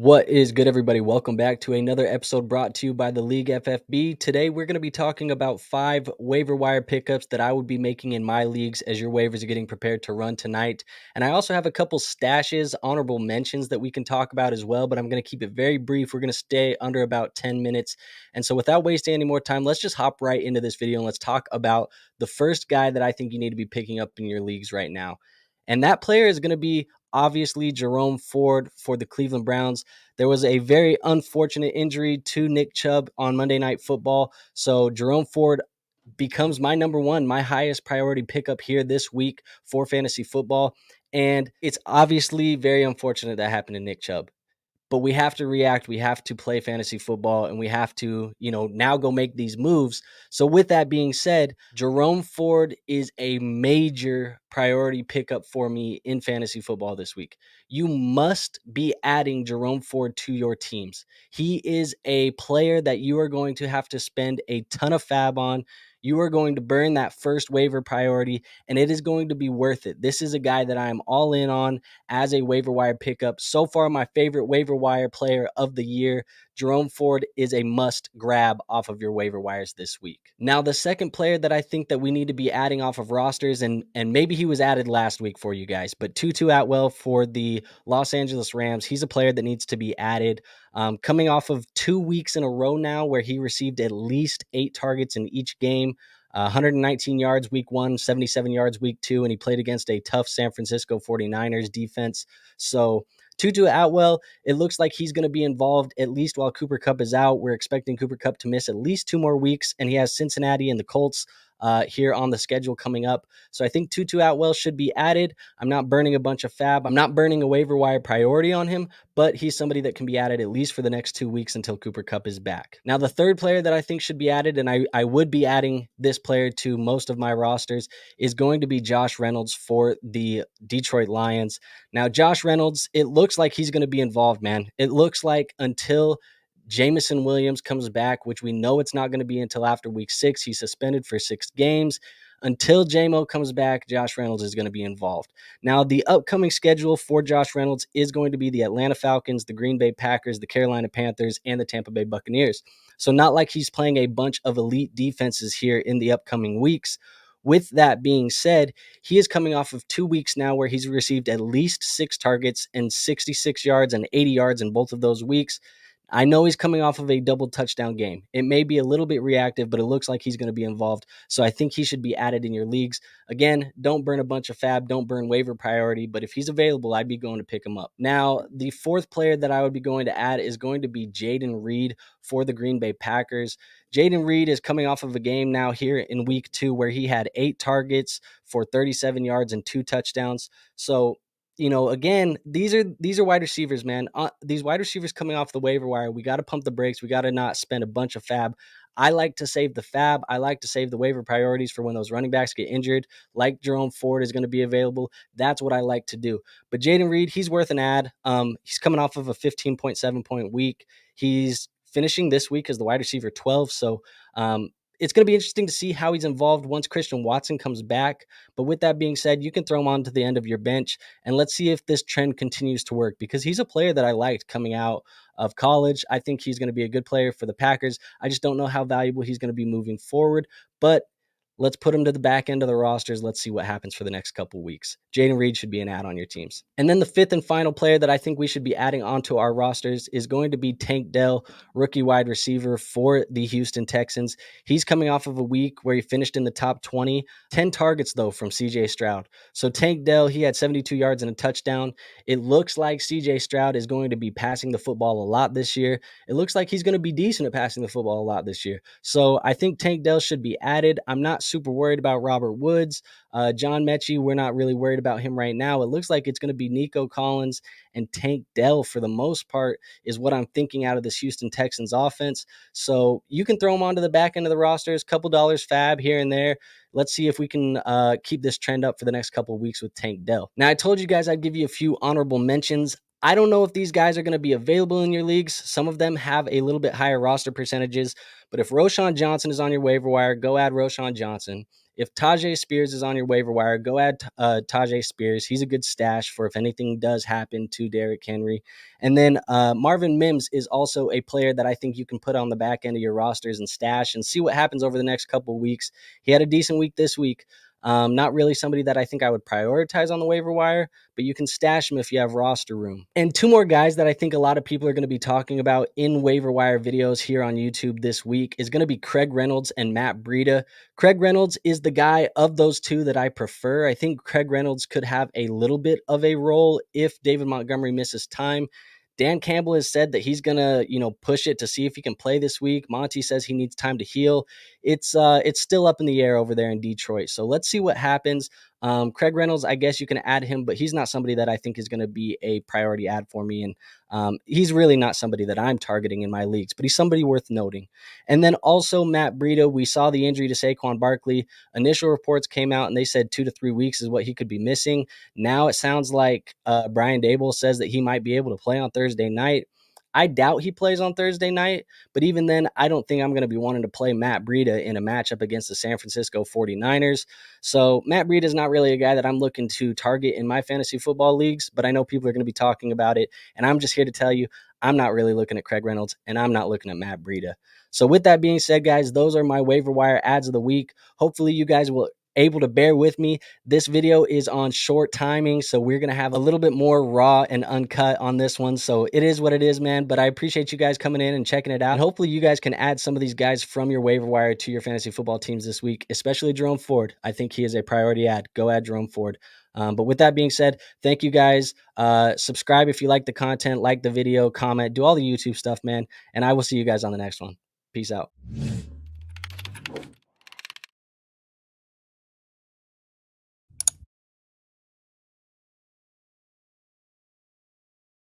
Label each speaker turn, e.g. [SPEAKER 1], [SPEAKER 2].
[SPEAKER 1] What is good, everybody? Welcome back to another episode brought to you by the League FFB. Today, we're going to be talking about 5 waiver wire pickups that I would be making in my leagues as your waivers are getting prepared to run tonight. And I also have a couple stashes, honorable mentions that we can talk about as well, but I'm going to keep it very brief. We're going to stay under about 10 minutes. And so without wasting any more time, let's just hop right into this video and let's talk about the first guy that I think you need to be picking up in your leagues right now. And that player is going to be obviously Jerome Ford for the Cleveland Browns. There was a very unfortunate injury to Nick Chubb on Monday Night Football. So Jerome Ford becomes my number one, my highest priority pickup here this week for fantasy football. And it's obviously very unfortunate that happened to Nick Chubb, but we have to react. We have to play fantasy football and we have to, now go make these moves. So with that being said, Jerome Ford is a major priority pickup for me in fantasy football this week. You must be adding Jerome Ford to your teams. He is a player that you are going to have to spend a ton of fab on. You are going to burn that first waiver priority, and it is going to be worth it. This is a guy that I am all in on as a waiver wire pickup. So far, my favorite waiver wire player of the year. Jerome Ford is a must grab off of your waiver wires this week. Now, the second player that I think that we need to be adding off of rosters, and maybe he was added last week for you guys, but Tutu Atwell for the Los Angeles Rams. He's a player that needs to be added. Coming off of 2 weeks in a row now where he received at least 8 targets in each game. 119 yards week 1, 77 yards week 2, and he played against a tough San Francisco 49ers defense. So Tutu Atwell, it looks like he's going to be involved at least while Cooper Kupp is out. We're expecting Cooper Kupp to miss at least 2 more weeks, and he has Cincinnati and the Colts here on the schedule coming up. So I think Tutu Atwell should be added. I'm not burning a bunch of fab. I'm not burning a waiver wire priority on him, but he's somebody that can be added at least for the next 2 weeks until Cooper Kupp is back. Now, the third player that I think should be added, and I would be adding this player to most of my rosters, is going to be Josh Reynolds for the Detroit Lions. Now, Josh Reynolds, it looks like he's going to be involved, man. It looks like until Jameson Williams comes back, which we know it's not going to be until after week 6. He's suspended for 6 games. Until JMO comes back, Josh Reynolds is going to be involved. Now, the upcoming schedule for Josh Reynolds is going to be the Atlanta Falcons, the Green Bay Packers, the Carolina Panthers, and the Tampa Bay Buccaneers. So not like he's playing a bunch of elite defenses here in the upcoming weeks. With that being said, he is coming off of 2 weeks now where he's received at least 6 targets and 66 yards and 80 yards in both of those weeks. I know he's coming off of a double touchdown game. It may be a little bit reactive, but it looks like he's going to be involved. So I think he should be added in your leagues. Again, don't burn a bunch of fab. Don't burn waiver priority. But if he's available, I'd be going to pick him up. Now, the fourth player that I would be going to add is going to be Jayden Reed for the Green Bay Packers. Jayden Reed is coming off of a game now here in week 2 where he had 8 targets for 37 yards and 2 touchdowns. So again, these are wide receivers, man. These wide receivers coming off the waiver wire, we got to pump the brakes. We got to not spend a bunch of fab. I like to save the fab. I like to save the waiver priorities for when those running backs get injured, like Jerome Ford is going to be available. That's what I like to do. But Jayden Reed, he's worth an add. He's coming off of a 15.7 point week. He's finishing this week as the wide receiver 12. So it's going to be interesting to see how he's involved once Christian Watson comes back. But with that being said, you can throw him on to the end of your bench, and let's see if this trend continues to work, because he's a player that I liked coming out of college. I think he's going to be a good player for the Packers. I just don't know how valuable he's going to be moving forward, but let's put him to the back end of the rosters. Let's see what happens for the next couple weeks. Jayden Reed should be an add on your teams. And then the fifth and final player that I think we should be adding onto our rosters is going to be Tank Dell, rookie wide receiver for the Houston Texans. He's coming off of a week where he finished in the top 20, 10 targets though from CJ Stroud. So Tank Dell, he had 72 yards and a touchdown. It looks like CJ Stroud is going to be passing the football a lot this year. It looks like he's going to be decent at passing the football a lot this year. So I think Tank Dell should be added. I'm not super worried about Robert Woods. John Mechie, we're not really worried about him right now. It looks like it's going to be Nico Collins and Tank Dell for the most part is what I'm thinking out of this Houston Texans offense. So you can throw them onto the back end of the rosters, couple dollars fab here and there. Let's see if we can keep this trend up for the next couple of weeks with Tank Dell. Now, I told you guys I'd give you a few honorable mentions. I don't know if these guys are going to be available in your leagues. Some of them have a little bit higher roster percentages, but if Roschon Johnson is on your waiver wire, go add Roschon Johnson. if Tajay Spears is on your waiver wire, go add Tajay Spears. He's a good stash for if anything does happen to Derrick Henry. And then Marvin Mims is also a player that I think you can put on the back end of your rosters and stash and see what happens over the next couple of weeks. He had a decent week this week. Not really somebody that I think I would prioritize on the waiver wire, but you can stash him if you have roster room. And two more guys that I think a lot of people are going to be talking about in waiver wire videos here on YouTube this week is going to be Craig Reynolds and Matt Breida. Craig Reynolds is the guy of those two that I prefer. I think Craig Reynolds could have a little bit of a role if David Montgomery misses time. Dan Campbell has said that he's going to, push it to see if he can play this week. Monty says he needs time to heal. It's still up in the air over there in Detroit. So let's see what happens. Craig Reynolds, I guess you can add him, but he's not somebody that I think is going to be a priority add for me. And he's really not somebody that I'm targeting in my leagues, but he's somebody worth noting. And then also Matt Breida, we saw the injury to Saquon Barkley. Initial reports came out and they said 2 to 3 weeks is what he could be missing. Now it sounds like Brian Dable says that he might be able to play on Thursday night. I doubt he plays on Thursday night, but even then, I don't think I'm going to be wanting to play Matt Breida in a matchup against the San Francisco 49ers. So Matt Breida is not really a guy that I'm looking to target in my fantasy football leagues, but I know people are going to be talking about it, and I'm just here to tell you I'm not really looking at Craig Reynolds, and I'm not looking at Matt Breida. So with that being said, guys, those are my waiver wire ads of the week. Hopefully you guys will able to bear with me. This video is on short timing, so we're going to have a little bit more raw and uncut on this one. So it is what it is, man. But I appreciate you guys coming in and checking it out. And hopefully you guys can add some of these guys from your waiver wire to your fantasy football teams this week, especially Jerome Ford. I think he is a priority add. Go add Jerome Ford. But with that being said, thank you guys. Subscribe if you like the content, like the video, comment, do all the YouTube stuff, man. And I will see you guys on the next one. Peace out.